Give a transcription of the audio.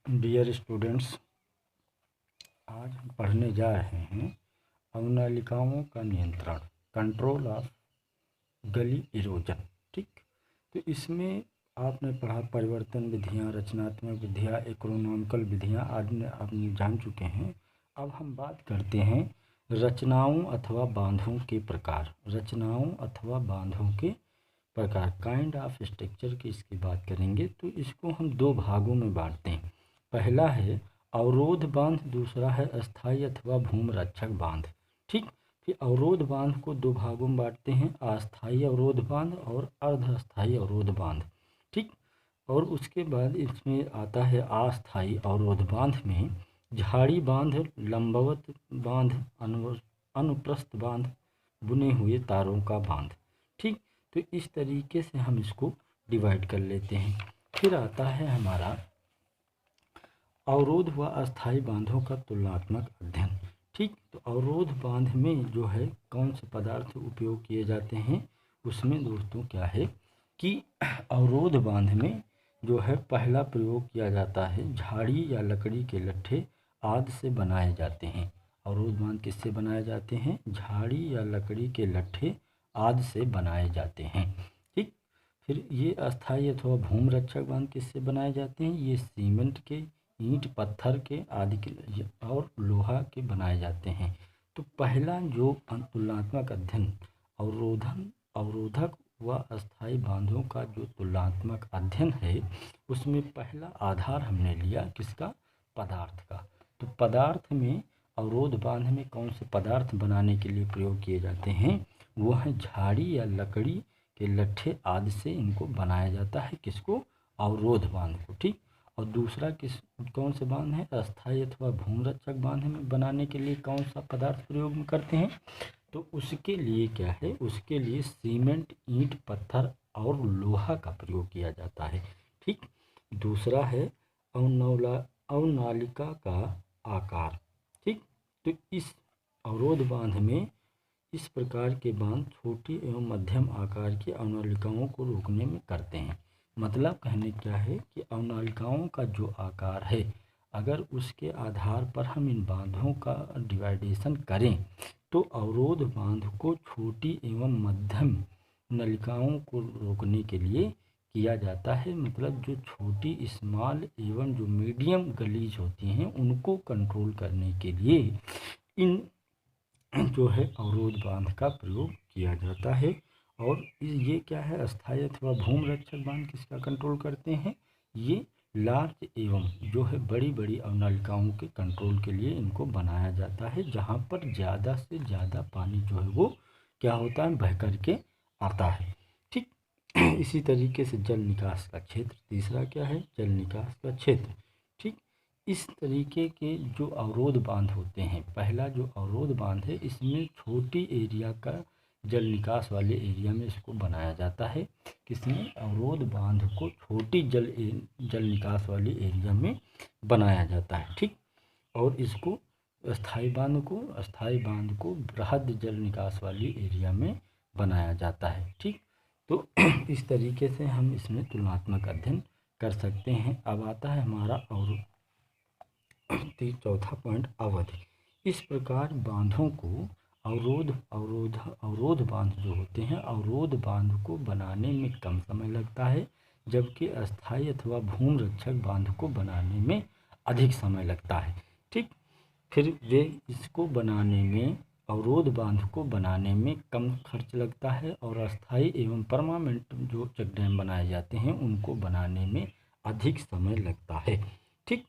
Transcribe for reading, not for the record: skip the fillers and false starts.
Dear students, आज हम पढ़ने जा रहे हैं अवनलिकाओं का नियंत्रण, कंट्रोल ऑफ गली इरोजन। ठीक, तो इसमें आपने पढ़ा परिवर्तन विधियाँ, रचनात्मक विधियाँ, इकोनॉमिकल विधियाँ आदि आप जान चुके हैं। अब हम बात करते हैं रचनाओं अथवा बांधों के प्रकार। रचनाओं अथवा बांधों के प्रकार, काइंड ऑफ स्ट्रक्चर की इसकी बात करेंगे। तो इसको हम दो भागों में बांटते हैं। पहला है अवरोध बांध, दूसरा है अस्थायी अथवा भूमि रक्षक बांध। ठीक, फिर अवरोध बांध को दो भागों में बांटते हैं, अस्थायी अवरोध बांध और अर्ध अस्थायी अवरोध बांध। ठीक, और उसके बाद इसमें आता है अस्थायी अवरोध बांध में झाड़ी बांध, लंबवत बांध, अनुप्रस्थ बांध, बुने हुए तारों का बांध। ठीक, तो इस तरीके से हम इसको डिवाइड कर लेते हैं। फिर आता है हमारा अवरोध व अस्थायी बांधों का तुलनात्मक अध्ययन। ठीक, तो अवरोध बांध में जो है कौन से पदार्थ उपयोग किए जाते हैं, उसमें दोस्तों क्या है कि अवरोध बांध में जो है पहला प्रयोग किया जाता है झाड़ी या लकड़ी के लट्ठे आदि से बनाए जाते हैं। अवरोध बांध किससे बनाए जाते हैं? झाड़ी या लकड़ी के लट्ठे आदि से बनाए जाते हैं। ठीक, फिर ये अस्थायी अथवा भूमि रक्षक बांध किससे बनाए जाते हैं? ये सीमेंट के, ईंट, पत्थर के आदि के और लोहा के बनाए जाते हैं। तो पहला जो तुलनात्मक अध्ययन अवरोधक व अस्थायी बांधों का जो तुलनात्मक अध्ययन है, उसमें पहला आधार हमने लिया किसका? पदार्थ का। तो पदार्थ में अवरोध बांध में कौन से पदार्थ बनाने के लिए प्रयोग किए जाते हैं? वो है झाड़ी या लकड़ी के लट्ठे आदि से इनको बनाया जाता है। किसको? अवरोध बांध को। ठीक, और दूसरा कौन से बांध है? अस्थायी अथवा भूमि रक्षक बांध में बनाने के लिए कौन सा पदार्थ प्रयोग में करते हैं? तो उसके लिए क्या है? उसके लिए सीमेंट, ईंट, पत्थर और लोहा का प्रयोग किया जाता है। ठीक, दूसरा है अवनालिका का आकार। ठीक, तो इस अवरोध बांध में इस प्रकार के बांध छोटी एवं मध्यम आकार की अवनलिकाओं को रोकने में करते हैं। मतलब कहने क्या है कि अवनलिकाओं का जो आकार है, अगर उसके आधार पर हम इन बांधों का डिवाइडेशन करें तो अवरोध बांध को छोटी एवं मध्यम नलिकाओं को रोकने के लिए किया जाता है। मतलब जो छोटी, स्मॉल एवं जो मीडियम गलीज होती हैं उनको कंट्रोल करने के लिए इन जो है अवरोध बांध का प्रयोग किया जाता है। और ये क्या है? अस्थायी अथवा भूमि रक्षक बांध किसका कंट्रोल करते हैं? ये लार्ज एवं जो है बड़ी बड़ी अवनलिकाओं के कंट्रोल के लिए इनको बनाया जाता है, जहाँ पर ज़्यादा से ज़्यादा पानी जो है वो क्या होता है? बह करके आता है। ठीक, इसी तरीके से जल निकास का क्षेत्र, तीसरा क्या है? जल निकास का क्षेत्र। ठीक, इस तरीके के जो अवरोध बांध होते हैं, पहला जो अवरोध बांध है इसमें छोटी एरिया का जल निकास वाले एरिया में इसको बनाया जाता है। किसमें? अवरोध बांध को छोटी जल निकास वाले एरिया में बनाया जाता है। ठीक, और इसको अस्थायी बांध को बृहद जल निकास वाली एरिया में बनाया जाता है। ठीक, तो इस तरीके से हम इसमें तुलनात्मक अध्ययन कर सकते हैं। अब आता है हमारा और चौथा पॉइंट, अवधि। इस प्रकार बांधों को अवरोध बांध जो होते हैं, अवरोध बांध को बनाने में कम समय लगता है, जबकि अस्थायी अथवा भूमि रक्षक बांध को बनाने में अधिक समय लगता है। ठीक, फिर वे इसको बनाने में, अवरोध बांध को बनाने में कम खर्च लगता है और अस्थायी एवं परमानेंट जो चेक डैम बनाए जाते हैं उनको बनाने में अधिक समय लगता है। ठीक,